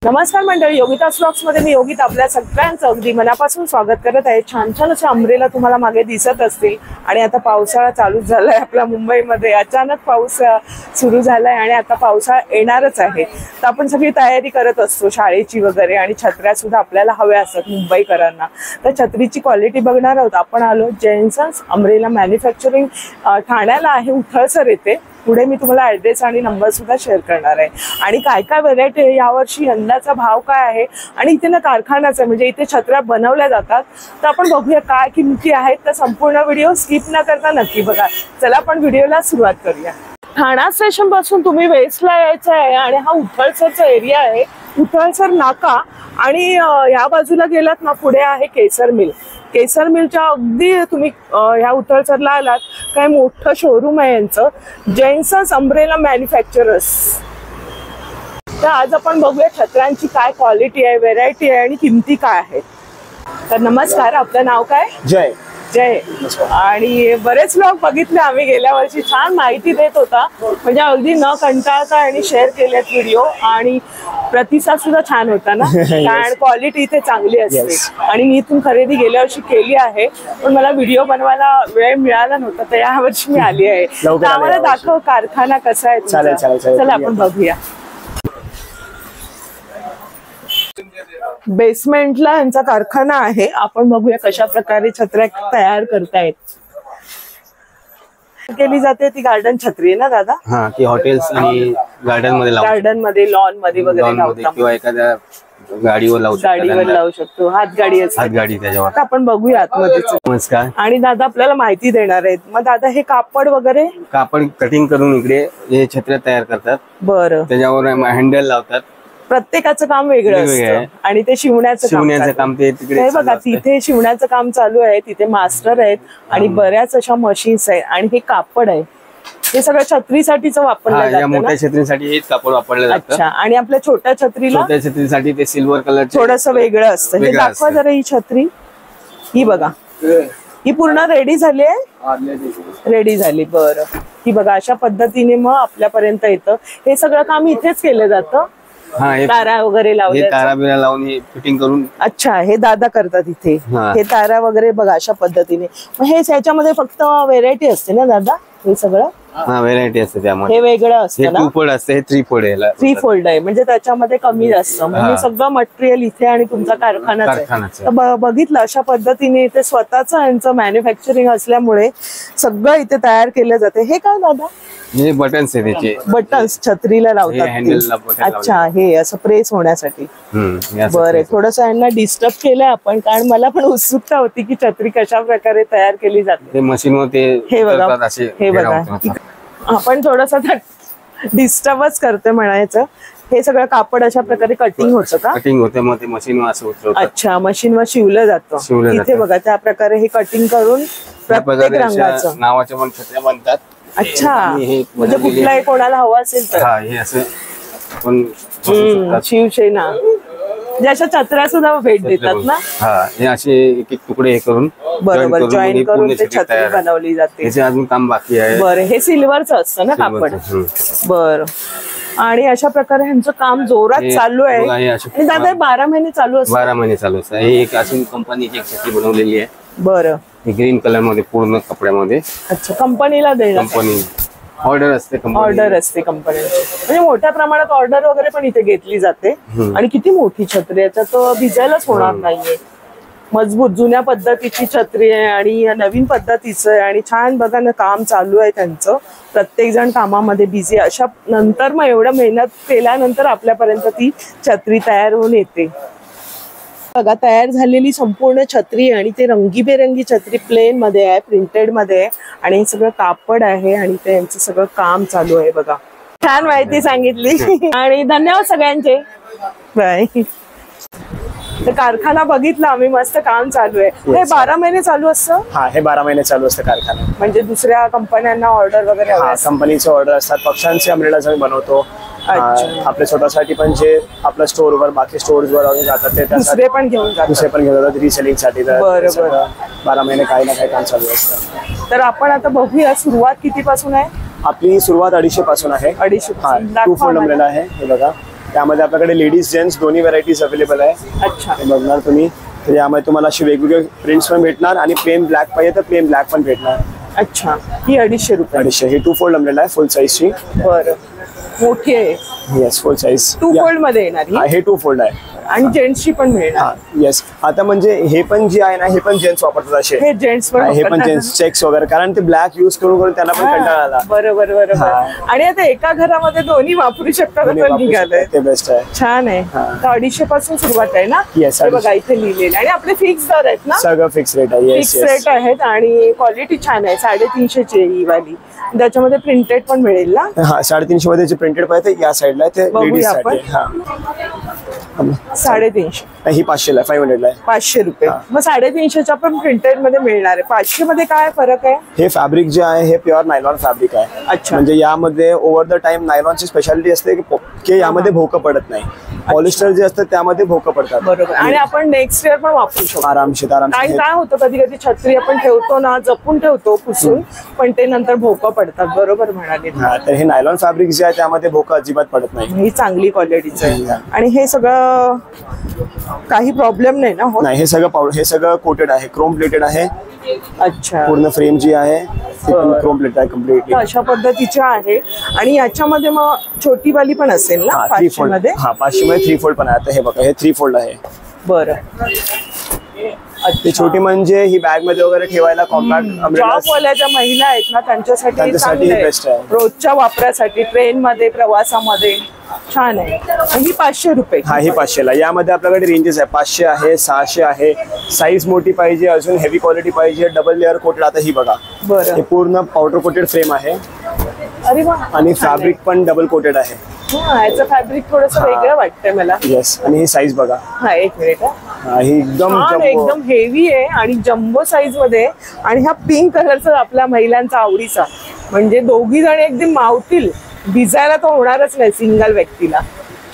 नमस्कार मंडळी, योगिताज व्लॉग्स मध्ये मी योगिता आपल्या सगळ्यांचं अगदी मनापासून स्वागत करत आहे। छान छान असे अम्ब्रेला तुम्हाला मागे दिसत असतील आणि आता पावसाळा चालू झालाय आपल्या मुंबईमध्ये। अचानक पाऊस सुरू झालाय आणि आता पावसाळा येणारच आहे, तर आपण सगळी तयारी करत असतो शाळेची वगैरे, आणि छत्र्या सुद्धा आपल्याला हव्या असतात मुंबईकरांना। तर छत्रीची क्वालिटी बघणार आहोत आपण। आलो जेन्सन्स अम्ब्रेला मॅन्युफॅक्चरिंग, ठाण्याला आहे, उठळसर येथे। पुढे मी तुम्हाला ॲड्रेस आणि नंबर सुद्धा शेअर करणार आहे, आणि काय काय व्हरायटी आहे यावर्षी, यंदाचा भाव काय आहे, आणि इथे ना कारखानाचा म्हणजे इथे छत्र्या बनवल्या जातात, तर आपण बघूया काय किमती आहेत। तर संपूर्ण व्हिडिओ स्किप न करता नक्की बघा। चला आपण व्हिडिओला सुरुवात करूया। ठाणा स्टेशन पासून तुम्ही वेस्टला यायचं आहे आणि हा उठळसरचा एरिया आहे, उठळसर नाका, आणि ह्या बाजूला गेलात ना पुढे आहे केसर मिल। केसर मिलच्या अगदी तुम्ही ह्या उठळसरला आलात काय मोठं शोरूम आहे यांचं, जेन्सन्स अम्ब्रेला मॅन्युफॅक्चरर्स। तर आज आपण बघूया छत्र्यांची काय क्वालिटी आहे, व्हेरायटी आहे आणि किमती काय आहेत। तर नमस्कार, आपलं नाव काय? जय जय। आणि बरेच लोक बघितले आम्ही गेल्या वर्षी, छान माहिती देत होता, म्हणजे अगदी न कंटाळता आणि शेअर केलेत व्हिडिओ, आणि प्रतिसाद सुद्धा छान होता ना, कारण क्वालिटी इथे चांगली असते। आणि मी इथून खरेदी गेल्या वर्षी केली आहे, पण मला व्हिडिओ बनवायला वेळ मिळाला नव्हता, तर या वर्षी मी आली आहे। तर आम्हाला दाखव कारखाना कसा आहे तुमचा। चला आपण बघूया। बेसमेंटला यांचा कारखाना आहे, आपण बघूया कशा प्रकारे छत्र्या तयार करतायत। केली जाते ती गार्डन छत्री आहे ना दादा? हा, ती हॉटेल्स आणि गार्डन मध्ये लॉन मध्ये वगैरे किंवा एखाद्या गाडीवर लावू शकतो, हातगाडी असते, हातगाडी त्याच्यावर। आपण बघूया आतमध्ये। नमस्कार। आणि दादा आपल्याला माहिती देणार आहेत। मग दादा हे कापड वगैरे कापड कटिंग करून इकडे हे छत्र्या तयार करतात। बरं, त्याच्यावर हँडल लावतात। प्रत्येकाचं काम वेगळं असतं, आणि ते शिवण्याचं काम ते तिकडे बघा, तिथे शिवण्याचं काम चालू आहे, तिथे मास्टर आहेत आणि बऱ्याच अशा मशीन्स आहेत, आणि हे कापड आहे, हे सगळं छत्रीसाठीच वापरलं जातं। मोठ्या छत्रीसाठी हेच कापड वापरलं जातं। अच्छा, आणि आपल्या छोट्या छत्रीसाठी ते सिल्वर कलर थोडस वेगळं असतं। हे दाखवा जरा ही छत्री, ही बघा, ही पूर्ण रेडी झाली आहे, रेडी झाली। बरं, ही बघा अशा पद्धतीने मग आपल्यापर्यंत येतं। हे सगळं काम इथेच केलं जातं, तारा वगैरे लावले, तारा बिरा लावून फिटिंग करून। अच्छा, हे दादा करतात इथे, हे तारा वगैरे बघा अशा पद्धतीने। मग हे ह्याच्यामध्ये फक्त व्हेरायटी असते ना दादा, हे सगळं? हा, व्हेरायटी असते त्यामध्ये। हे वेगळं असतं ना, 2 फोल्ड असते, हे 3 फोल्ड आहे। 3 फोल्ड आहे, म्हणजे त्याच्यामध्ये कमी असतं। म्हणजे सगळं मटेरियल इथे आणि तुमचा कारखानाच आहे। बघितलं अशा पद्धतीने इथे स्वतःच यांचं मॅन्युफॅक्चरिंग असल्यामुळे सगळं इथे तयार केलं जाते। हे काय दादा? हे बटन्स आहे, त्याचे बटन्स छत्रीला लावतात। अच्छा, हे असं प्रेस होण्यासाठी। बरं, थोडस यांना डिस्टर्ब केलंय आपण, कारण मला पण उत्सुकता होती की छत्री कशा प्रकारे तयार केली जाते। मशीनवर ते हे बघा, आपण थोडस डिस्टर्बच करते म्हणायचं। हे सगळं कापड अशा प्रकारे कटिंग होतं का? कटिंग होते, मग ते मशीनवर असं उतरवतात। अच्छा, मशीनवर शिवलं जातं। इथे बघा त्या प्रकारे हे कटिंग करून प्रत्येक रंगाचं नावाच्या पण छत्र्या बनतात। अच्छा, म्हणजे कुठलाही कोणाला हवं असेल तर हे असं पण शिवसेना अशा छत्र्या सुद्धा भेट देतात ना। हे असे एक तुकडे हे करून बरोबर जॉईन करून ते छत्री बनवली जाते। त्याचे अजून काम बाकी आहे। बरं, हे सिल्वरचं असतं ना कापड? बरं, आणि अशा प्रकारे ह्यांचं काम जोरात चालू आहे। आणि दादा 12 महिने चालू असतं? 12 महिने चालू असतं। हे एक अजून कंपनीची एक छत्री बनवलेली आहे। बरं, ग्रीन कलर मध्ये पूर्ण कपड्यामध्ये। अच्छा, कंपनीला देणार? कंपनी ऑर्डर असते, ऑर्डर असते कंपनीची, म्हणजे मोठ्या प्रमाणात ऑर्डर वगैरे पण इथे घेतली जाते। आणि किती मोठी छत्री, याच्यात भिजायलाच होणार नाहीये। मजबूत जुन्या पद्धतीची छत्री आहे आणि नवीन पद्धतीचं आहे, आणि छान बघा ना काम चालू आहे त्यांचं। प्रत्येक जण कामामध्ये बिझी। अशा नंतर मग एवढं मेहनत केल्यानंतर आपल्यापर्यंत ती छत्री तयार होऊन येते। बघा, तयार झालेली संपूर्ण छत्री, आणि ते रंगीबेरंगी छत्री प्लेन मध्ये आहे, प्रिंटेड मध्ये आहे, आणि हे सगळं कापड आहे, आणि ते यांचं सगळं काम चालू आहे। बघा, छान माहिती सांगितली आणि धन्यवाद सगळ्यांचे, बाय। तर कारखाना बघितला आम्ही, मस्त काम चालू आहे। हे 12 महिने चालू असतं? हा, हे 12 महिने चालू असतं कारखाना। म्हणजे दुसऱ्या कंपन्यांना ऑर्डर वगैरे? कंपनीचे ऑर्डर असतात, पक्ष्यांचे अम्ब्रेलाज आम्ही बनवतो। आपल्या स्वतःसाठी पण जे आपल्या स्टोअरवर बाकी स्टोअर्सवर जातात ते दुसरे पण घेऊन जातात रिसेलिंग साठी। 12 महिने काही ना काही काम चालू असतं। तर आपण आता बघूया सुरुवात किती पासून आहे? आपली सुरुवात 250 पासून आहे। 250 2 फोल्ड अम्ब्रेला आहे, हे बघा। त्यामध्ये आपल्याकडे लेडीज जेंट्स दोन्ही व्हरायटीज अवेलेबल आहे. अच्छा. हे बघणार तुम्ही, तर यामध्ये तुम्हाला असे वेगवेगळे प्रिंट्स पण भेटणार आणि प्लेन ब्लॅक पाहिजे तर प्लेन ब्लॅक पण भेटणार. अच्छा, ही 250 रुपये. 250. ही 2 फोल्ड अम्ब्रेला आहे फुल साईजची. बरं, मोठी आहे. येस, फुल साईज 2 फोल्ड मध्ये येणार ही. हे 2 फोल्ड आहे आणि जेंट्सची पण मिळणार. येस. आता म्हणजे हे पण जे आहे ना, हे पण जेंट्स वापरतात असे. हे जेंट्स पण हे पण जेंट्स चेक्स वगैरे, कारण ते ब्लॅक युज करून करून त्यांना पण कंटाळा आला. बरोबर बरोबर. आणि आता एका घरामध्ये दोन्ही वापरू शकतात असं निघालंय. ते बेस्ट आहे. छान आहे. तर 250 पासून सुरुवात आहे ना. Yes, हे बघा इथे लिहिलेलं आणि आपले फिक्स दर आहेत ना. सगळं फिक्स रेट आहे. फिक्स रेट आहेत आणि क्वालिटी छान आहे. 350 ची ही वाली. त्याच्यामध्ये प्रिंटेड पण मिळेल ना. हा, 350 मध्ये जे प्रिंटेड पाहिजे या साईडला आहे, ते लेडीज साठी. हा, 350. ही 500 ला, 500 ला आहे. 500 रुपये. मग 350च्या पण प्रिंटेड मध्ये मिळणार आहे. 500 मध्ये काय फरक आहे? हे फॅब्रिक जे आहे हे प्युअर नायलॉन फॅब्रिक आहे. अच्छा. म्हणजे यामध्ये ओव्हर द टाइम नायलॉनची स्पेशालिटी असते की यामध्ये भोकं पडत नाही. पॉलिस्टर जे असतं त्यामध्ये भोकं पडतात. बरोबर. आणि आपण नेक्स्ट इयर पण वापरू शकतो आरामशीर. आणि काय होतं कधी कधी छत्री आपण ठेवतो ना, जपून ठेवतो पुसून, पण ते नंतर भोकं पडतात. बरोबर म्हणाले. हा, तर हे नायलॉन फॅब्रिक जे आहे त्यामध्ये भोकं अजिबात पडत नाही. ही चांगली क्वालिटीचं आहे. आणि हे सगळं काही प्रॉब्लेम नाही ना होत? नाही, हे सगळं पावडर, हे सगळं कोटेड आहे, क्रोम प्लेटेड आहे. अच्छा. पूर्ण फ्रेम जी आहे ती पण क्रोम प्लेटेड आहे कम्प्लीटली. अशा पद्धतीच्या आहे. आणि याच्यामध्ये मग छोटी वाली पण असेल ना 500 मध्ये? हा, 500 मध्ये 3 फोल्ड पण आहे. आता हे बघा, हे 3 फोल्ड आहे. बरं. ती छोटी म्हणजे ही बॅग मध्ये वगैरे ठेवायला कॉम्पॅक्ट. जॉबवाल्या ज्या महिला आहेत ना त्यांच्यासाठी हे बेस्ट आहे. रोजच्या वापरासाठी ट्रेन मध्ये, प्रवासामध्ये छान आहे. ही 500 रुपये. हा, ही 500 ला. यामध्ये आपल्याकडे रेंजेस आहे. 500 आहे, 600 आहे. साईज मोठी पाहिजे, अजून हेवी क्वालिटी पाहिजे, डबल लेअर कोटेड. आता ही बघा, बरं. हे पूर्ण पावडर कोटेड फ्रेम आहे. अरे वा. आणि फॅब्रिक पण डबल कोटेड आहे. याचं फॅब्रिक थोडस वेगळं वाटतंय मला. येस. आणि ही साईज बघा. हा, एक मिनिट. ही एकदम एकदम हेवी आहे आणि जम्बो साईज मध्ये. आणि हा पिंक कलरचा आपल्या महिलांचा आवडीचा, म्हणजे दोघी जण एकदम मावतील. भिजायला तर होणारच नाही सिंगल व्यक्तीला.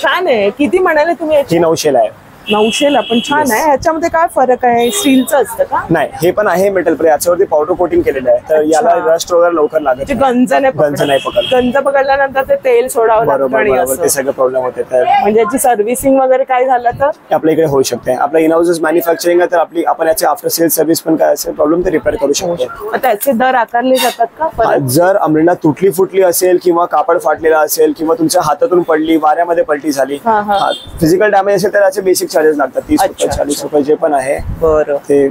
छान आहे. किती म्हणाले तुम्ही? ही 900 ला आहे. 900 ला पण छान आहे. ह्याच्यामध्ये काय फरक आहे? स्टीलचं असतं का? नाही, हे पण आहे मेटल, पण याच्यावरती पावडर कोटिंग केलेलं आहे, तर याला रस्ट वगैरे लवकर लागत म्हणजे गंज नाही पकडत. गंज पकडल्यानंतर ते तेल सोडावं लागतं आणि बरोबर, ते सगळं प्रॉब्लेम होते. तर म्हणजे याची सर्व्हिसिंग वगैरे काय झालं तर आपल्या इकडे होऊ शकते. आपल्या इन हाऊस मॅन्युफॅक्चरिंग आहे, तर आपण याचे आफ्टर सेल सर्व्हिस पण काय असेल प्रॉब्लेम ते रिपेअर करू शकतो. त्याचे दर आकारले जातात का परत? जर अम्ब्रेला तुटली फुटली असेल किंवा कापड फाटलेला असेल किंवा तुमच्या हातातून पडली, वाऱ्यामध्ये पलटी झाली, फिजिकल डॅमेज असेल तर याचे बेसिक चार्जेस लागतात. 30 रुपये, 40 रुपये जे पण आहे. बरं. ते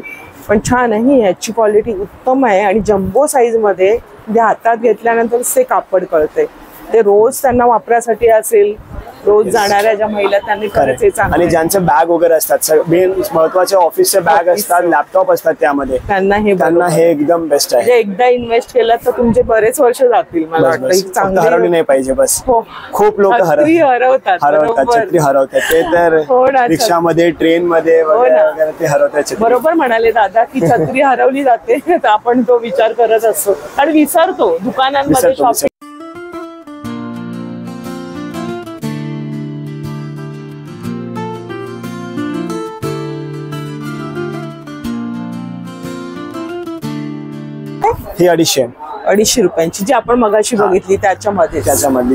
पण छान आहे. याची क्वालिटी उत्तम आहे आणि जम्बो साईज मध्ये जे हातात घेतल्यानंतर ते कापड कळते. ते रोज त्यांना वापरासाठी असेल, रोज जाणाऱ्या ज्या महिला त्यांनी खरंच हे चांगलं. आणि ज्यांचे बॅग वगैरे असतात, महत्वाचे ऑफिसचे बॅग असतात, लॅपटॉप असतात, त्यामध्ये त्यांना हे एकदम बेस्ट आहे. एकदा इन्व्हेस्ट केलं तर तुमचे बरेच वर्ष जातील. मला वाटतं हरवली नाही पाहिजे बस. खूप लोक हरवतात, छत्री हरवतात. ते तर रिक्षामध्ये, ट्रेन मध्ये वगैरे ते हरवतात. बरोबर म्हणाले दादा की छत्री हरवली जाते तर आपण तो विचार करत असतो आणि विसरतो दुकानांमध्ये शॉपिंग. ही 250 250 रुपयांची जी आपण मगाशी बघितली त्याच्यामधली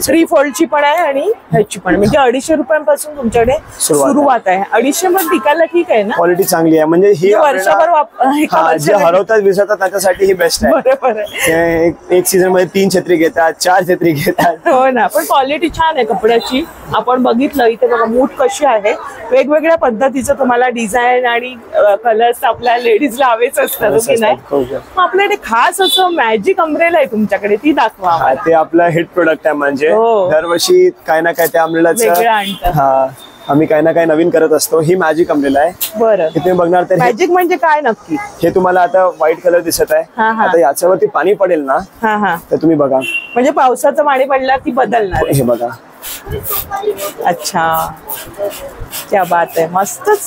3 फोल्डची पण आहे आणि ह्याची पण. म्हणजे 250 रुपयांपासून तुमच्याकडे सुरुवात आहे. 250 मध्ये टिकायला ठीक आहे ना. क्वालिटी चांगली आहे. म्हणजे ही वर्षभर जे हरवतात विसरतात त्याच्यासाठी ही बेस्ट आहे. बरोबर. एक सीझन मध्ये 3 छत्री घेतात, 4 छत्री घेतात. हो ना. पण क्वालिटी छान आहे कपड्याची. आपण बघितलं इथे बघा मूठ कशी आहे. वेगवेगळ्या पद्धतीचं तुम्हाला डिझाईन आणि कलर्स आपल्या लेडीजला हवेच असतात की नाही. आपल्याकडे खास असं मॅजिक अम्ब्रेला आहे तुमच्याकडे, ती दाखवा. ते आपलं हिट प्रोडक्ट आहे. म्हणजे दरवर्षी काय ना काय त्या अम्ब्रेलाचं आम्ही काही ना काही नवीन करत असतो. ही मॅजिक अम्ब्रेला आहे. बरं. तुम्ही बघणार तर मॅजिक म्हणजे काय नक्की? हे तुम्हाला आता व्हाईट कलर दिसत आहे. आता याच्यावरती पाणी पडेल ना तर तुम्ही बघा. म्हणजे पावसाचं पाणी पडलं की बदलणार. हे बघा. अच्छा, क्या बात आहे. मस्तच.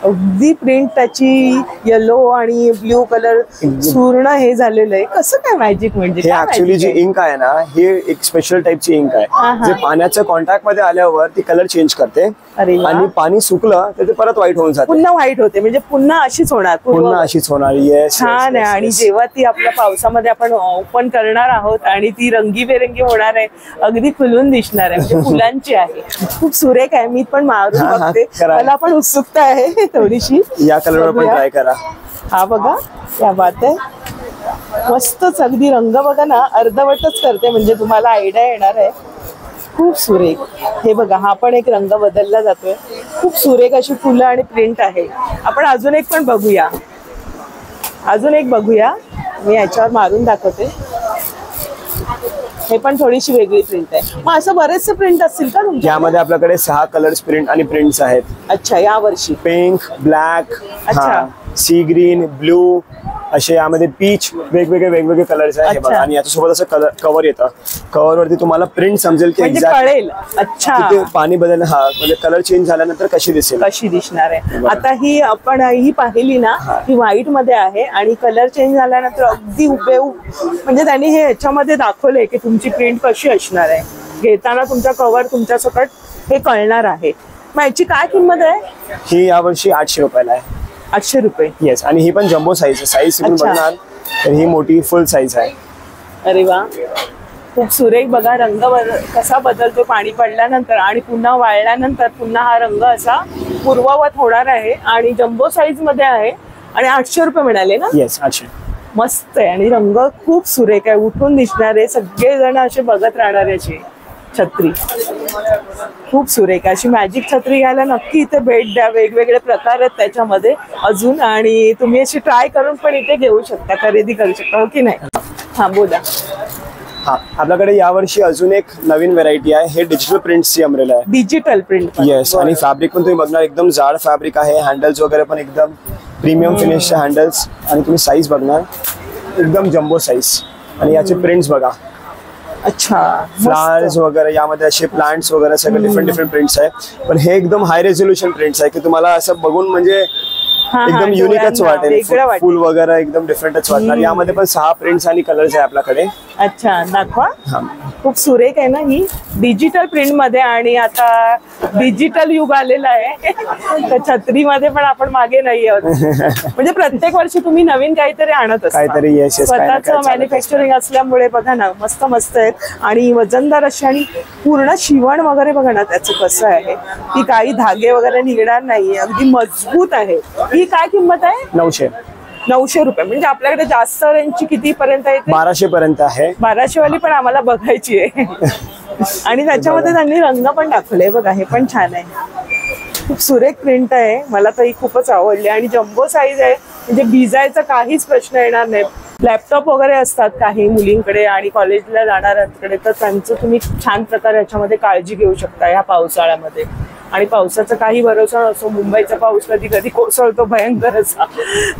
अगदी प्रिंट त्याची येलो आणि ब्ल्यू कलर पूर्ण हे झालेलं आहे. कसं काय मॅजिक म्हणजे? हे ऍक्च्युअली जी इंक आहे ना, हे एक स्पेशल टाईपची इंक आहे. जे पाण्याच्या कॉन्टॅक्ट मध्ये आल्यावर ती कलर चेंज करते अरे वा. आणि पाणी सुकलं तर ते परत व्हाईट होऊन जाते, पुन्हा व्हाईट होते, म्हणजे पुन्हा अशीच होणार. पुन्हा अशीच होणार. येस, छान आहे. आणि जेव्हा ती आपल्या पावसामध्ये आपण ओपन करणार आहोत आणि ती रंगीबेरंगी होणार आहे, अगदी खुलून दिसणार आहे, म्हणजे फुलांची आहे. खूप सुरेख आहे. मी पण मारून बघते, करा. मला पण उत्सुकता आहे थोडीशी. या कलरवर पण ट्राय करा. हा बघा, क्या बात आहे. मस्तच अगदी रंग बघा ना, अर्धवटच करते म्हणजे तुम्हाला आयडिया येणार आहे. खूप सुरेख. हे बघा, हा पण एक रंग बदलला जातोय. खूप सुरेख अशी फुलं आणि प्रिंट आहे. आपण अजून एक पण बघूया, अजून एक बघूया. मी याच्यावर मारून दाखवते. हे पण थोडीशी वेगळी प्रिंट आहे. मग असं बरेचसे प्रिंट असतील का तुमच्या? यामध्ये आपल्याकडे 6 कलर्स प्रिंट आणि प्रिंट्स आहेत. अच्छा, या वर्षी पिंक, ब्लॅक, अच्छा. सी ग्रीन, ब्लू असे यामध्ये पीच, वेगवेगळे कलर्स आहेत. हे बघा, आणि याच्यासोबत असं कव्हर येतं. कव्हर वरती तुम्हाला प्रिंट समजेल की म्हणजे एक्झॅक्ट कळेल. अच्छा, किती पाणी बदल, हा म्हणजे कलर चेंज झाल्यानंतर कशी दिसेल, कशी दिसणार आहे. आता ही आपण ही पाहिली ना, ही व्हाईट मध्ये आहे आणि कलर चेंज झाल्यानंतर अगदी हुबेहूब, म्हणजे त्यांनी हे याच्यामध्ये दाखवलंय की तुमची प्रिंट कशी असणार आहे. घेताना तुमचा कव्हर तुमच्या सकट हे कळणार आहे. मग याची काय किंमत आहे? ही यावर्षी 800 रुपयाला आहे. 800 रुपये. येस, आणि ही पण जम्बो साईज आहे. साईज तुम्ही अच्छा. बघणार तर ही मोठी फुल साईज आहे. अरे वा, खूप सुरेख. बघा रंग कसा बदलतो पाणी पडल्यानंतर आणि पुन्हा वाळल्यानंतर पुन्हा हा रंग असा पूर्ववत होणार आहे. आणि जम्बो साईज मध्ये आहे आणि 800 रुपये मिळाले ना? येस, 800. मस्त आहे आणि रंग खूप सुरेख आहे. उठून दिसणार आहे, सगळेजण असे बघत राहणार आहे. अशी छत्री खूप सुरेख. अशी मॅजिक छत्री घ्यायला नक्की इथे भेट द्या. वेगवेगळे प्रकार आहेत त्याच्यामध्ये अजून, आणि तुम्ही अशी ट्राय करून पण इथे घेऊ शकता, खरेदी करू शकता, हो की नाही? हा बोला. हा, आपल्याकडे यावर्षी अजून एक नवीन व्हेरायटी आहे. हे डिजिटल प्रिंट्सची अम्ब्रेला आहे. Digital print. येस, आणि फॅब्रिक पण तुम्ही बघणार एकदम जाड फॅब्रिक आहे. हँडल्स वगैरे पण एकदम प्रीमियम फिनिशचे हँडल्स, आणि तुम्ही साईज बघणार एकदम जम्बो साईज. आणि याचे प्रिंट्स बघा. अच्छा, फ्लावर्स वगैरे, यामध्ये असे प्लांट्स वगैरे सगळे डिफरंट प्रिंट्स आहे. पण हे एकदम हाय रेझोल्युशन प्रिंट्स आहे की तुम्हाला असं बघून म्हणजे एकदम युनिकच वाटेल. फुल वगैरे एकदम डिफरंटच वाटणार. यामध्ये पण 6 प्रिंट्स आणि कलर्स आहे आपल्याकडे. अच्छा, दाखवा. खूप सुरेख आहे ना ही डिजिटल प्रिंट मध्ये. आणि आता डिजिटल युग आलेलं आहे तर छत्रीमध्ये पण आपण मागे नाही आहोत. म्हणजे प्रत्येक वर्षी तुम्ही नवीन काहीतरी आणत असता. काहीतरी. येस, स्वतःचं मॅन्युफॅक्चरिंग असल्यामुळे बघा ना, मस्त मस्त आहेत. आणि वजनदार अशी, आणि पूर्ण शिवण वगैरे बघा ना त्याचं कसं आहे. ती काही धागे वगैरे निघणार नाही, अगदी मजबूत आहे. ही काय किंमत आहे? 900 रुपये. म्हणजे आपल्याकडे जास्त रेंजची किती पर्यंत आहे? 1200 पर्यंत आहे. 1200 वाली पण आम्हाला बघायची आहे. आणि त्याच्यामध्ये त्यांनी रंग पण दाखवले बघा. हे पण छान आहे. खूप सुरेख प्रिंट आहे. मला तर ही खूपच आवडली. आणि जम्बो साईज आहे, म्हणजे भिजायचा काहीच प्रश्न येणार नाही. लॅपटॉप वगैरे असतात काही मुलींकडे आणि कॉलेजला जाणाऱ्यांकडे, तर त्यांचं तुम्ही छान प्रकारे याच्यामध्ये काळजी घेऊ शकता ह्या पावसाळ्यामध्ये. आणि पावसाचा काही भरोसा नसतो. मुंबईचा पाऊस कधी कधी कोसळतो भयंकर असा.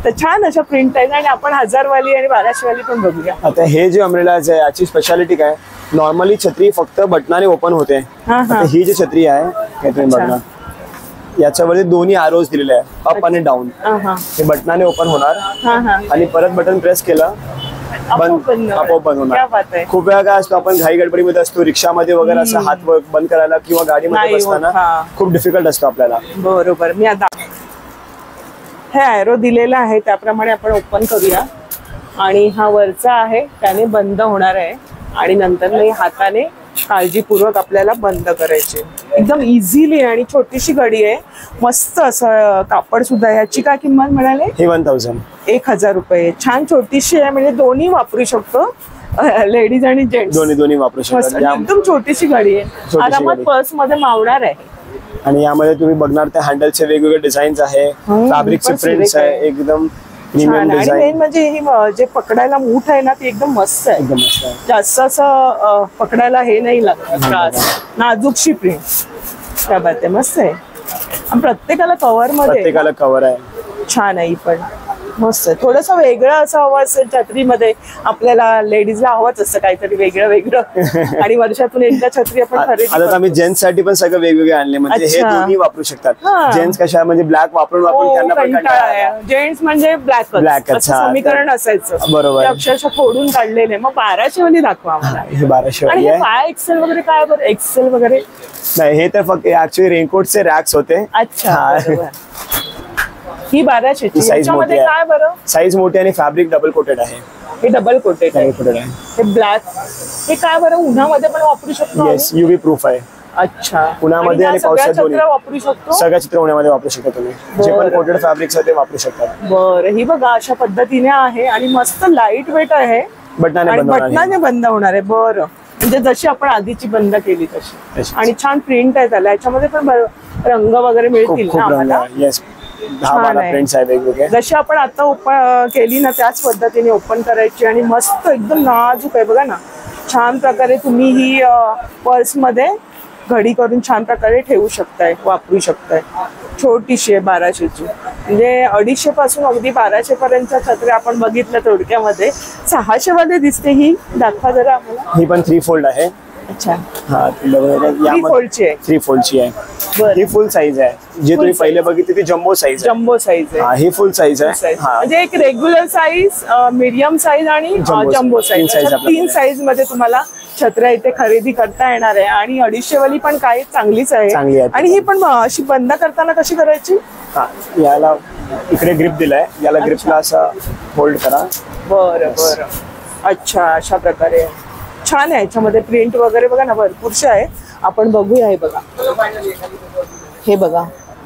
तर छान अशा प्रिंट आहेत. आणि आपण 1000 वाली आणि 1200 वाली पण बघूया. आता हे जे अम्ब्रेलाज आहे याची स्पेशालिटी काय? नॉर्मली छत्री फक्त बटनाने ओपन होते. ही जी छत्री आहे हे तुम्ही बघणार, याच्यावरती दोन्ही आरोज दिलेले आहे, अप आणि डाऊन. हे बटनाने ओपन होणार आणि परत बटन प्रेस केलं आपोआप बंद होणार. खूप वेळा काय असतो, आपण घाई गडबडीमध्ये असतो, रिक्षामध्ये वगैरे असं हात बंद करायला किंवा गाडीमध्ये बसताना खूप डिफिकल्ट असतो आपल्याला. बरोबर. मी आता हे ॲरो दिलेला आहे त्याप्रमाणे आपण ओपन करूया. आणि हा वरचा आहे त्याने बंद होणार आहे. आणि नंतर हाताने काळजीपूर्वक आपल्याला बंद करायचे. एकदम इझिली. आणि छोटीशी घडी आहे, मस्त असं कापड सुद्धा. याची काय किंमत म्हणाले? 1000 रुपये. छान छोटीशी आहे, म्हणजे दोन्ही वापरू शकतो, लेडीज आणि जेंट्स दोन्ही वापरू शकतो. एकदम छोटीशी घडी आहे, आरामात पर्स मध्ये मावणार आहे. आणि यामध्ये तुम्ही बघणार त्या हँडलचे वेगवेगळे डिझाईन्स आहे, फॅब्रिकचे प्रिंट्स आहे, एकदम प्रीमियम डिझाइन. आणि मेन म्हणजे ही जे पकडायला मूठ आहे ना ती एकदम मस्त आहे. एकदम मस्त आहे. जास्त असं पकडायला हे नाही लागत त्रास. नाजूकशी प्रिंट. क्या बात आहे, मस्त आहे. आणि प्रत्येकाला कव्हर मध्ये, प्रत्येकाला कव्हर आहे. छान आहे पण. मस्त आहे. थोडंसं वेगळं असं हवं असेल छत्रीमध्ये, आपल्याला लेडीजला हवंच असतं काहीतरी वेगळं वेगळं. आणि वर्षातून एकदा छत्री आपण खरेदी आता आम्ही जेंट्स साठी पण सगळं वेगवेगळे आणले, म्हणजे हे अच्छा. दोन्ही वापरू शकतात. हा. जेंट्स कशा म्हणजे ब्लॅक वापरून त्यांना पण कंटाळा आला. जेंट्स म्हणजे ब्लॅक Blackच, असं हा. समीकरण असायचं. बरोबर. ते अक्षरशः फोडून काढलेले. मग 1200 वाली दाखवा आम्हाला. हे 1200 आणि वाली हे आहे. 5XL वगैरे काय बरं, एक्सेल वगैरे? नाही, हे तर फक्त ऍक्च्युअली रेनकोटचे रॅक्स होते. अच्छा, हा. बरोबर. ही 1200 ची. साईज याच्यामध्ये मोठी काय आहे. बरं? साईज मोठी आणि फॅब्रिक डबल कोटेड आहे. हे डबल कोटेड आहे. डबल कोटेड आहे. हे ब्लॅक, हे काय बरं, उन्हामध्ये पण वापरू शकतो येस, आम्ही? युव्ही प्रूफ आहे. अच्छा. उन्हामध्ये आणि ह्या सगळ्या पावसात दोन्ही. छत्र्या वापरू शकतो? सगळ्या चित्र उन्हामध्ये वापरू शकता तुम्ही. जे पण बरं. कोटेड फॅब्रिक्स आहे ते वापरू शकतात. बरं, ही बघा अशा पद्धतीने आहे आणि मस्त लाईट वेट आहे. बटनाने आणि बंद होणार आहे. बटनाने बंद होणार आहे. बरं, म्हणजे जशी आपण आधीची बंद केली तशी. तशीच. आणि छान प्रिंट आहे त्याला. याच्यामध्ये पण रंग वगैरे मिळतील खूप ना रंग आम्हाला? आहे. येस, छान 10-12 आहे. प्रिंट्स आहे वेगवेगळे. जशी आपण आता ओपन केली ना त्याच पद्धतीने ओपन करायची आणि मस्त एकदम नाजूक आहे बघा ना. छान प्रकारे तुम्ही ही पर्समध्ये घडी करून छान प्रकारे ठेवू शकताय, वापरू शकताय. छोटीशी आहे 1200 ची. म्हणजे 250 पासून अगदी 1200 पर्यंतच्या छत्र्या आपण बघितल्या थोडक्यामध्ये. 600 मध्ये दिसते ही. दाखवा जरा आम्हाला. ही पण 3 फोल्ड आहे. अच्छा, हा, 3 फोल्डची आहे. 3 फोल्डची आहे. बरं. ही फुल साईज आहे. जे तुम्ही पहिले बघितली ती जम्बो साईज आहे. जम्बो साईज आहे. हा, ही फुल साईज आहे. साईज. हा, म्हणजे एक रेग्युलर साईज, मीडियम साईज आणि Jumbo जम्बो size. साईज. तीन size आपल्याकडे. 3 साईज मध्ये तुम्हाला छत्र्या इथे खरेदी करता येणार आहे. आणि 250 वाली पण काही चांगलीच चांगली आहे. आहे. आणि ही पण अशी बंद करताना कशी करायची? हा, याला इकडे ग्रिप दिलाय. याला ग्रिपला असं होल्ड करा. बरं बरं. अच्छा, अशा प्रकारे छान आहे. याच्यामध्ये प्रिंट वगैरे बघा ना भरपूरशे आहे. आपण बघूया. हे बघा, हे बघा,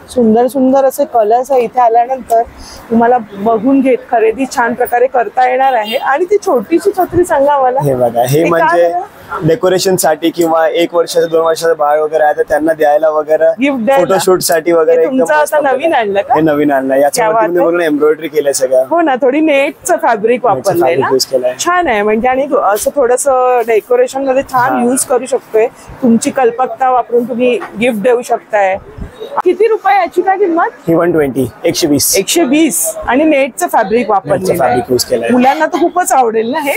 सुंदर सुंदर असे कलर्स आहे. इथे आल्यानंतर तुम्हाला बघून घेत खरेदी छान प्रकारे करता येणार आहे. आणि ती छोटीशी छत्री सांगा मला. हे बघा, हे काय म्हणजे बरं? डेकोरेशन साठी किंवा 1 वर्षाचं 2 वर्षाचं बाळ वगैरे आहे तर त्यांना द्यायला वगैरे, Gift द्यायला. फोटोशूट साठी वगैरे. हे तुमचं मस्त आता नवीन आहे. आणलं का? हे नवीन आणलं. क्या याच्यामध्ये बात तुम्ही आहे. बघून एम्ब्रॉयडरी केलंय सगळं. हो ना, थोडी नेटचं फॅब्रिक वापरलंय fabric ना. use केलंय. छान आहे. म्हणजे आणि असं थोडस डेकोरेशन मध्ये छान युज करू शकतोय. तुमची कल्पकता वापरून तुम्ही गिफ्ट देऊ शकताय. किती रुपये याची काय किंमत? ही 120, 120. 120. आणि नेटचं फॅब्रिक वापरलेलं फॅब्रिक आहे. यूज केलंय. मुलांना तर खूपच आवडेल ना हे.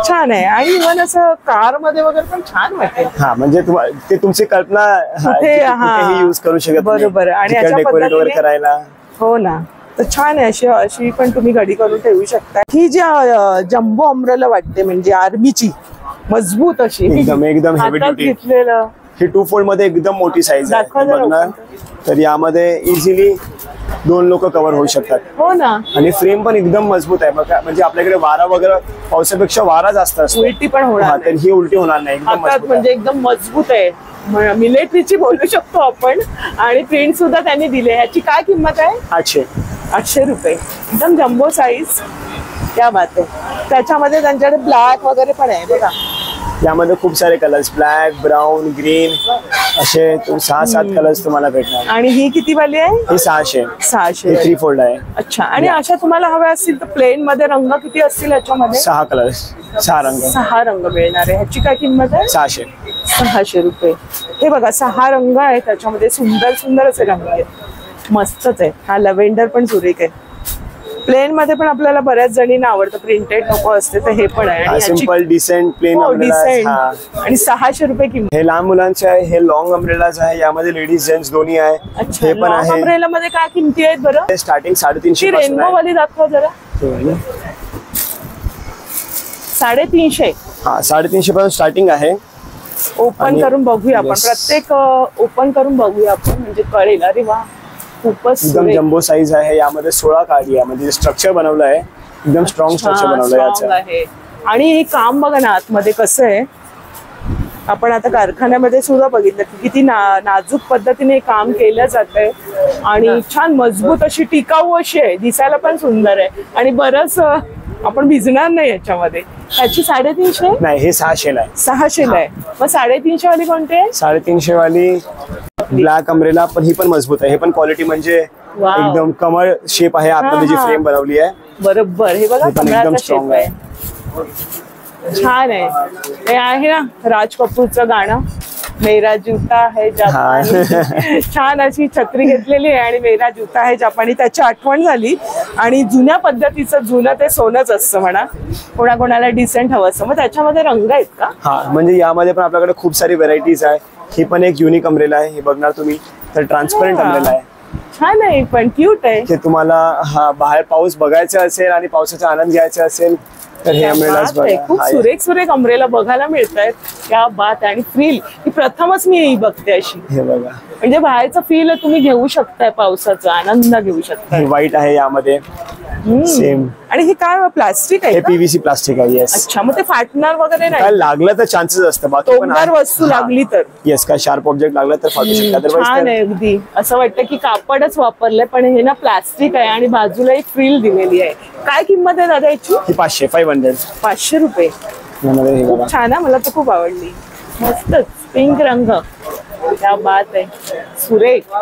छान आहे. आणि इव्हन असं कार मध्ये वगैरे पण छान वाटेल. हा, म्हणजे ते तुमची कल्पना कुठेही यूज करू शकत. बरोबर. आणि अशा डेकोरेट वगैरे पद्धतीने- करायला. हो ना, तर छान आहे. अशी अशी पण तुम्ही घडी करून ठेवू शकता. ही जी जम्बो अम्ब्रेला वाटते म्हणजे आर्मीची, मजबूत अशी. एकदम हेवी हातात ड्युटी. घेतलेलं. ही 2 फोल्ड मध्ये एकदम मोठी साईज आहे. दाखवा जरा बघणार तर यामध्ये इझिली 2 लोक कव्हर होऊ शकतात. हो ना, आणि फ्रेम पण एकदम मजबूत आहे बघा. म्हणजे आपल्याकडे वारा वगैरे, पावसापेक्षा वारा जास्त असतो. उलटी पण होणार हा, नाही. तर ही उलटी होणार नाही. एकदम हातात मजबूत म्हणजे आहे. एकदम मजबूत आहे. मिलिटरीची बोलू शकतो आपण. आणि प्रिंट सुद्धा त्यांनी दिले. ह्याची काय किंमत आहे? 800. 800 रुपये. एकदम जम्बो साईज. क्या बात आहे. त्याच्यामध्ये त्यांच्याकडे ब्लॅक वगैरे पण आहे बघा. यामध्ये खूप सारे कलर्स, ब्लॅक, ब्राऊन, ग्रीन असे 6-7 कलर्स तुम्हाला भेटणार. आणि ही किती वाली आहे? ही 600. 600 हे वाली. 3 फोल्ड आहे. अच्छा. आणि अशा तुम्हाला हव्या असतील तर प्लेन मध्ये रंग किती असतील याच्यामध्ये? 6 कलर्स, 6 रंग. 6 रंग मिळणार आहे. ह्याची काय किंमत आहे? 600. 600 रुपये. हे बघा 6 रंग आहेत त्याच्यामध्ये. सुंदर सुंदर असे रंग आहेत. मस्तच आहे. हा लव्हेंडर पण सुरेख आहे. प्लेन मध्ये पण आपल्याला बऱ्याच जणींना आवडतं. प्रिंटेड नको असते तर हे पण आहे. आणि याची- सिंपल डिसेंट प्लेन हो, अम्ब्रेला. decent. आणि 600 रुपये किंमत. हे लहान मुलांचे आहे. हे लॉंग अम्ब्रेलाज आहे. यामध्ये लेडीज जेंट्स दोन्ही आहे. अच्छा. हे पण आहे. अम्ब्रेला मध्ये काय किमती आहेत बरं? हे स्टार्टिंग 350 ती पासून रेनबो आहे. वाली दाखवा जरा. 350. हा, 350 पासून स्टार्टिंग आहे. ओपन आणि- करून बघूया आपण. Yes. प्रत्येक ओपन करून बघूया आपण म्हणजे कळेल. अरे वा, खूपच एकदम सुरेख. जम्बो साईज आहे. यामध्ये 16 काडी आहे. म्हणजे स्ट्रक्चर बनवलं आहे. एकदम स्ट्रॉंग स्ट्रक्चर हा, बनवलं strong याचं. आहे. आणि हे काम बघा ना आतमध्ये कसं आहे. आपण आता कारखान्यामध्ये सुद्धा बघितलं की किती नाजूक पद्धतीने काम केलं जातंय. आणि छान मजबूत अशी टिकाऊ अशी आहे. दिसायला पण सुंदर आहे. आणि बरंच आपण भिजणार नाही याच्यामध्ये. त्याची 350. नाही, हे 600 ला आहे. 600 ला आहे. मग 350 वाली कोणती आहे? 350 वाली ब्लॅक अम्ब्रेला, पण ही पण मजबूत आहे. हे पण क्वालिटी म्हणजे Wow. एकदम कमळ शेप आहे. आतमध्ये जी हा. फ्रेम बनवली आहे बरोबर. हे बघा हे पण एकदम कमळाचा strong शेप आहे. छान आहे. हे आहे ना राज कपूरचं गाणं, मेरा जूता है जापानी. छान अशी छत्री घेतलेली आहे आणि मेरा जूता है जापानी त्याची आठवण झाली. आणि जुन्या पद्धतीचं जुनं ते सोनंच असतं म्हणा. कोणाकोणाला डिसेंट हवं असतं. मग त्याच्यामध्ये रंग आहेत का? हा, म्हणजे यामध्ये पण आपल्याकडे खूप सारी व्हरायटीज आहे. ही पण एक युनिक अम्ब्रेला आहे. हे बघणार तुम्ही तर ट्रान्सपरंट अम्ब्रेला आहे. छान आहे पण क्यूट आहे. की तुम्हाला हा बाहेर पाऊस बघायचा असेल आणि पावसाचा आनंद घ्यायचा असेल तर हे अम्ब्रेलाच बघा. खूप सुरेख सुरेख अम्ब्रेला बघायला मिळतायत. क्या बात आहे. आणि फ्रील ही प्रथमच मी बघते अशी. हे बघा, म्हणजे बाहेरचं फील तुम्ही घेऊ शकताय, पावसाचा आनंद घेऊ शकताय. हे व्हाईट आहे यामध्ये सेम. आणि हे काय प्लास्टिक आहे हे का? पीव्हीसी प्लास्टिक आहे. येस. अच्छा, मग ते फाटणार वगैरे काय नाही? लागलं तर चान्सेस असतं. बाकी पण टोकदार वस्तू लागली तर? येस, काय शार्प ऑब्जेक्ट लागला तर फाटू शकतात. छान आहे अगदी. असं वाटतं की कापडच वापरलंय पण हे ना प्लास्टिक आहे आणि बाजूला एक फ्रील दिलेली आहे. काय किंमत आहे दादा याची? ही 500 500 रुपये. हे बघा. खूप छान आहे. मला तर खूप आवडली. मस्तच पिंक रंग. क्या बात आहे. सुरेख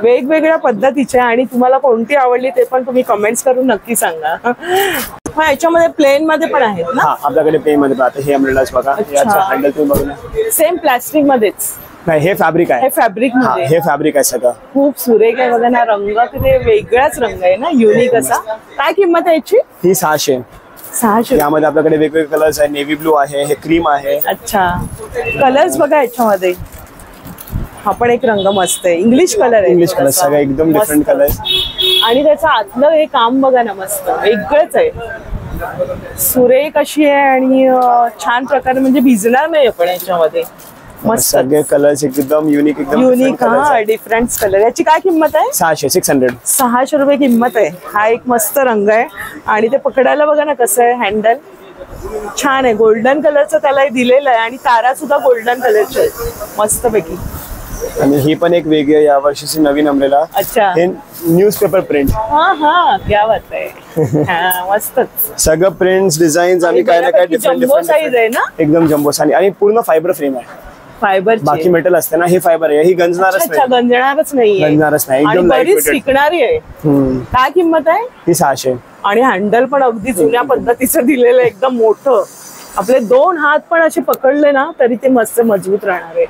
वेगवेगळ्या पद्धतीचे. आणि तुम्हाला कोणती आवडली ते पण तुम्ही कमेंट्स करून नक्की सांगा. हा, याच्यामध्ये प्लेन मध्ये पण आहेत ना? हा, आपल्याकडे प्लेन मध्ये पाहते. हे अम्ब्रेलाच बघा. याचा हँडल तुम्ही बघा. सेम प्लास्टिक मध्येच? नाही, हे फॅब्रिक आहे. हे फॅब्रिक मध्ये? हे फॅब्रिक आहे सगळं. खूप सुरेख आहे बघा ना. रंग किती वेगळाच रंग आहे ना, युनिक असा. काय किंमत आहे याची? ही 600. 600. यामध्ये आपल्याकडे वेगवेगळे कलर्स आहे. नेव्ही ब्लू आहे, हे क्रीम आहे. अच्छा, कलर्स बघा याच्यामध्ये. हा पण एक रंग मस्त आहे. इंग्लिश कलर आहे. इंग्लिश कलर सगळं एकदम डिफरंट कलर. आणि त्याचं आतलं हे काम बघा ना, मस्त वेगळंच आहे. सुरेख अशी आहे आणि छान प्रकारे म्हणजे भिजणार नाही आपण याच्यामध्ये. मस्त सगळे कलर्स एकदम युनिक, एकदम युनिक. हा, डिफरंट कलर. याची काय किंमत आहे? 600 600 रुपये किंमत आहे. हा एक मस्त रंग आहे. आणि ते पकडायला बघा ना कसं आहे. हँडल छान आहे. गोल्डन कलरचं त्याला दिलेलं आहे आणि तारा सुद्धा गोल्डन कलरच्या आहेत मस्त पैकी. आणि ही पण एक वेगळी या वर्षीची नवीन अम्ब्रेला. अच्छा, हे न्यूजपेपर प्रिंट. हा, क्या बात आहे. हा, मस्तच. सगळं प्रिंट्स डिझाईन्स आणि काय ना काय डिफरंट जम्बो साईज आहे ना? एकदम जम्बो साईज. आणि पूर्ण फायबर फ्रेम आहे. फायबर. बाकी मेटल असते ना, हे फायबर आहे. ही गंजणारच नाही. गंजणारच नाही. गंजणारच नाही. आणि एकदम बरीच टिकणारी आहे. काय किंमत आहे? ही 600. आणि हँडल पण अगदी जुन्या पद्धतीचं दिलेलं आहे, एकदम मोठं. आपले 2 हात पण असे पकडले ना तरी ते मस्त मजबूत राहणार आहे.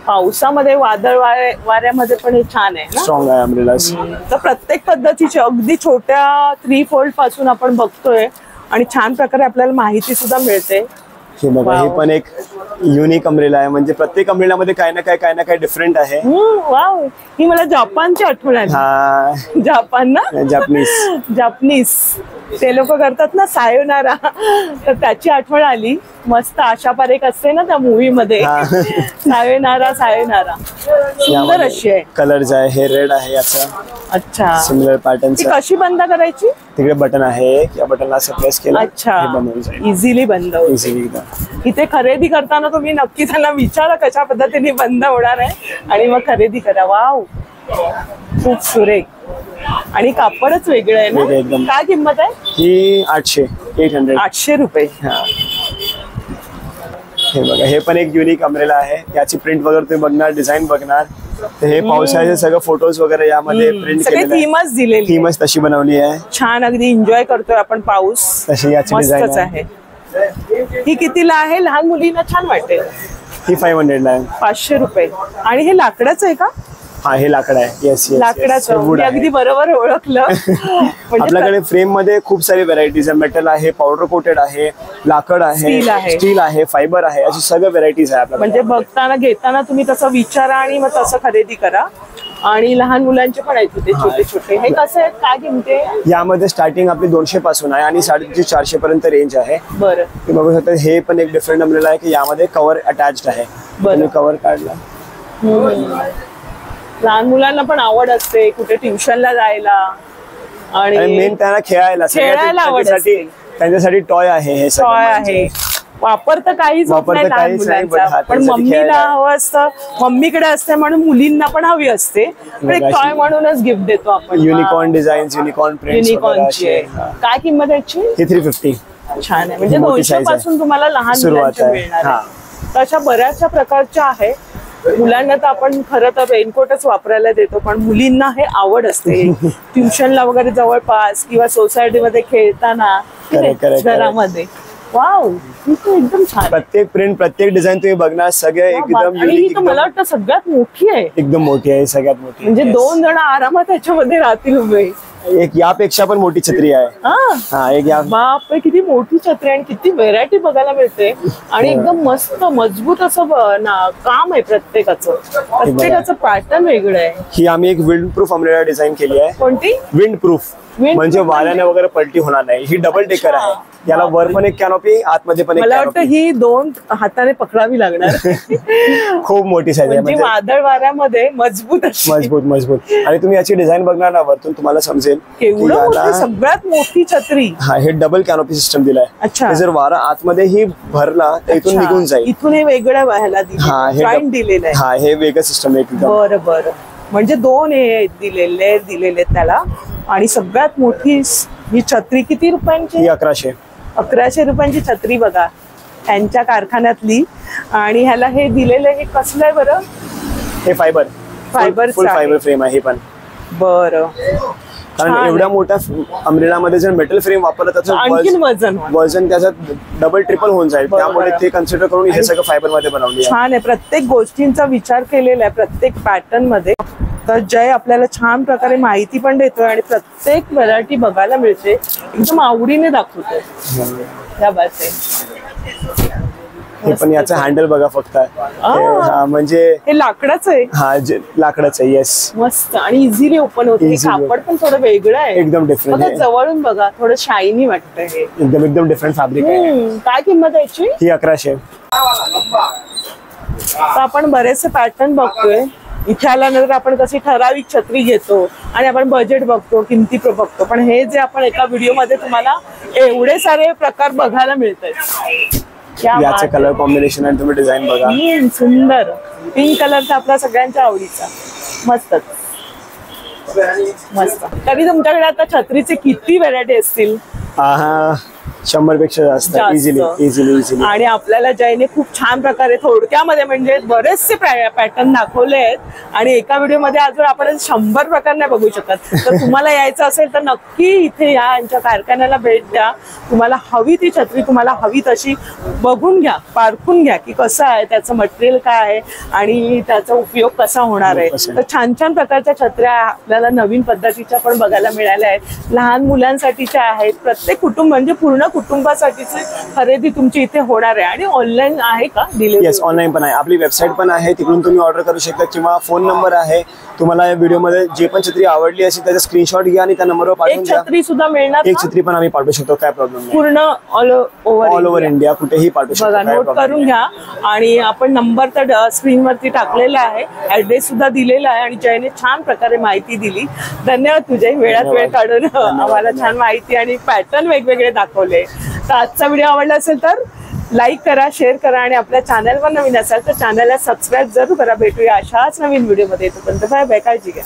पावसामध्ये वादळ वाऱ्यामध्ये पण हे छान आहे ना. स्ट्रॉंग आहे अम्ब्रेलास. तर प्रत्येक पद्धतीचे अगदी छोट्या 3 फोल्ड पासून आपण बघतोय आणि छान प्रकारे आपल्याला माहिती सुद्धा मिळते. हे बघा, हे पण एक युनिक अम्ब्रेला आहे. म्हणजे प्रत्येक अम्ब्रेलामध्ये काय ना काय डिफरंट आहे. वाव, ही मला जपानची आठवण आली. हा, जपान ना? जपनीस ते लोक करतात ना सायोनारा, तर त्याची आठवण आली. मस्त आशा पारेख असते ना त्या मूवी मध्ये. Sayonara sayonara. सुंदर अशी आहे. कलर्स आहे. हे रेड आहे याचा. अच्छा, सिमिलर पॅटर्न. कशी बंद करायची? तिकडे बटन आहे. या बटनला असं प्रेस केलं. अच्छा, इझिली बंद होईल. इथे खरेदी करताना तुम्ही नक्की त्यांना विचारा कशा पद्धतीने बंद होणार आहे आणि मग खरेदी करा. वाव, खूप सुरेख. आणि कापडच वेगळं आहे ना. एकदम. काय किंमत आहे? ही 800. 800 रुपये. हे बघा, हे पण एक युनिक अम्ब्रेला आहे. याची प्रिंट वगैरे तुम्ही बघणार, डिझाईन बघणार. तर हे पावसाचे सगळं फोटोज वगैरे यामध्ये प्रिंट केलेले. थीमच दिलेली. थीमच तशी बनवली आहे. छान, अगदी एन्जॉय करतोय आपण पाऊस. तशी याची डिझाईन आहे. ही कितीला आहे? लहान मुलींना छान वाटेल. ही 500 ला आहे. 500 रुपये. आणि हे लाकडाचं आहे का? हा, हे लाकड आहे. येस, लाकडाचं. अगदी बरोबर ओळखलं. आपल्याकडे फ्रेम मध्ये खूप सारी व्हरायटीज आहे. मेटल आहे, पावडर कोटेड आहे, लाकड आहे, स्टील आहे, फायबर आहे, अशी सगळ्या व्हरायटीज आहे आपल्याकडे. म्हणजे बघताना घेताना तुम्ही तसं विचारा आणि मग तसं खरेदी करा. आणि लहान मुलांचे पण आहेत ते छोटे छोटे. हे कसं आहे? काय किमती? यामध्ये स्टार्टिंग आपली 200 पासून आहे आणि 450 पर्यंत रेंज आहे. बरं, तुम्ही बघू शकता. हे पण एक डिफरंट अम्ब्रेला आहे की यामध्ये कव्हर अटॅच्ड आहे. तुम्ही कव्हर काढला. लहान मुलांना पण आवड असते कुठे ट्युशनला जायला आणि मेन त्यांना खेळायला आवड असते. त्यांच्यासाठी टॉय आहे. हे टॉय आहे. वापर तर काहीच होत नाही लहान मुलांचा, पण मम्मीला हवं असतं, मम्मीकडे असते म्हणून मुलींना पण हवी असते. एक टॉय म्हणूनच गिफ्ट देतो आपण. Unicorn design, unicorn prints. युनिकॉर्नची. काय किंमत याची? ही 350. छान आहे. म्हणजे 200 पासून तुम्हाला लहान मुलांचे मिळणार. तशा बऱ्याचशा प्रकारच्या आहे. मुलांना तर आपण खरं तर रेनकोटच वापरायला देतो, पण मुलींना हे आवड असते. ट्युशनला वगैरे जवळपास किंवा सोसायटीमध्ये खेळताना घरामध्ये वाव, ही तर एकदम छान. प्रत्येक प्रिंट प्रत्येक डिझाईन तुम्ही बघणार सगळे एकदम आणि ही युनिक, तर मला वाटतं सगळ्यात मोठी आहे. एकदम मोठी आहे, सगळ्यात मोठी. म्हणजे 2 जण आरामात त्याच्यामध्ये राहतील उभे. एक यापेक्षा पण मोठी छत्री आहे. हा, एक या. बापरे, किती मोठी छत्री आणि किती व्हेरायटी बघायला मिळते. आणि एकदम मस्त मजबूत असं काम आहे प्रत्येकाचं पॅटर्न वेगळं आहे. ही आम्ही एक विंड प्रूफ अम्ब्रेला डिझाईन केली आहे. कोणती? विंड प्रूफ, म्हणजे वाऱ्याने वगैरे पलटी होणार नाही. ही डबल टेकर आहे. याला वर पण एक कॅनोपी, आतमध्ये पण एक मला वाटतं कॅनोपी. ही 2 हाताने पकडावी लागणार. खूप मोठी साईज आहे. म्हणजे वादळ वाऱ्यामध्ये मजबूत अशी. मजबूत. आणि तुम्ही याची डिझाईन बघणार ना वरतून, तुम्हाला समजेल केवढं मोठी, सगळ्यात मोठी छत्री. हा, हे डबल कॅनोपी सिस्टम दिलाय. अच्छा. जर वारा आतमध्ये ही भरला तर इथून निघून जाईल. इथून हे वेगळ्या व्हायला हा, हे जॉईंट दिलेलं आहे. हा, हे वेगळं सिस्टम आहे एकदम. बरं. म्हणजे 2 हे दिलेले त्याला. आणि सगळ्यात मोठी ही छत्री किती रुपयांची? ही 1100 रुपयांची छत्री बघा, त्यांच्या कारखान्यातली. आणि ह्याला हे दिलेलं, हे कसलं आहे बरं? हे फायबर फुल फायबर फ्रेम आहे. हे पण बरं, कारण एवढ्या मोठ्या अम्ब्रेला मध्ये जर मेटल फ्रेम वापरलं त्याचं वजन त्याच्यात डबल ट्रिपल होऊन जाईल. त्यामुळे ते कन्सिडर करून हे सगळं फायबर मध्ये बनवले. छान आहे, प्रत्येक गोष्टींचा विचार केलेला आहे प्रत्येक पॅटर्न मध्ये. तर जय आपल्याला छान प्रकारे माहिती पण देतोय आणि प्रत्येक व्हरायटी बघायला मिळते, एकदम आवडीने दाखवतोय. त्या बाते हे पण याचं हँडल बघा फक्त. म्हणजे हे लाकडाचं आहे. हा, लाकडाचं आहे. येस, मस्त. आणि इझिली ओपन होते. कापड पण थोडं वेगळं आहे, एकदम डिफरंट. जवळून बघा, थोडं शायनी वाटतंय. हे एकदम डिफरंट फॅब्रिक आहे. काय किंमत आहे याची? ही 1100. तर आपण बरेचसे पॅटर्न बघतोय. इथे आल्यानंतर आपण कशी ठराविक छत्री घेतो आणि आपण बजेट बघतो, किमती बघतो. पण हे जे आपण एका व्हिडिओ मध्ये तुम्हाला एवढे सारे प्रकार बघायला मिळतात. याचं कलर कॉम्बिनेशन आणि तुम्ही डिझाईन बघा. सुंदर पिंक कलरचा आपला सगळ्यांच्या आवडीचा. मस्त. तरी तुमच्याकडे आता छत्रीचे किती व्हरायटी असतील? 100 पेक्षा जास्त. इझिली. आणि आपल्याला जयने खूप छान प्रकारे थोडक्यामध्ये म्हणजे बरेचसे पॅटर्न दाखवले आहेत. आणि एका व्हिडिओ मध्ये अजून आपण 100 प्रकार नाही बघू शकत. तर तुम्हाला यायचं असेल तर नक्की इथे या, यांच्या कारखान्याला भेट द्या. तुम्हाला हवी ती छत्री, तुम्हाला हवी तशी बघून घ्या, पारखून घ्या की कसं आहे, त्याचं मटेरियल काय आहे आणि त्याचा उपयोग कसा होणार आहे. तर छान प्रकारच्या छत्र्या आपल्याला नवीन पद्धतीच्या पण बघायला मिळाल्या आहेत. लहान मुलांसाठीच्या आहेत. प्रत्येक कुटुंब म्हणजे पूर्ण कुटुंबासाठीची खरेदी तुमची इथे होणार आहे. आणि ऑनलाईन आहे का डिलिव्हरी? येस, ऑनलाईन पण आहे. आपली वेबसाईट पण आहे, तिकडून तुम्ही ऑर्डर करू शकता. किंवा फोन नंबर आहे. तुम्हाला या व्हिडिओ मध्ये जे पण छत्री आवडली असेल त्याचा स्क्रीनशॉट घ्या आणि त्या नंबरवर पाठवून द्या. छत्री सुद्धा मिळणार? एक छत्री पण आम्ही पाठवू शकतो, काय प्रॉब्लेम नाही. पूर्ण ऑल ओव्हर इंडिया कुठेही पाठवू शकतो. नोट करून घ्या. आणि आपण नंबर तर स्क्रीनवरती टाकलेला आहे, ऍड्रेस सुद्धा दिलेला आहे. आणि जयने छान प्रकारे माहिती दिली. धन्यवाद तुझे, वेळात वेळ काढून आम्हाला छान माहिती आणि पॅटर्न वेगवेगळे दाखवले. तर आजचा व्हिडिओ आवडला असेल तर लाईक करा, शेअर करा. आणि आपल्या चॅनलवर नवीन असाल तर चॅनलला सबस्क्राईब जरूर करा. भेटूया अशाच नवीन व्हिडिओ मध्ये. तोपर्यंत बाय बाय, काळजी घ्या.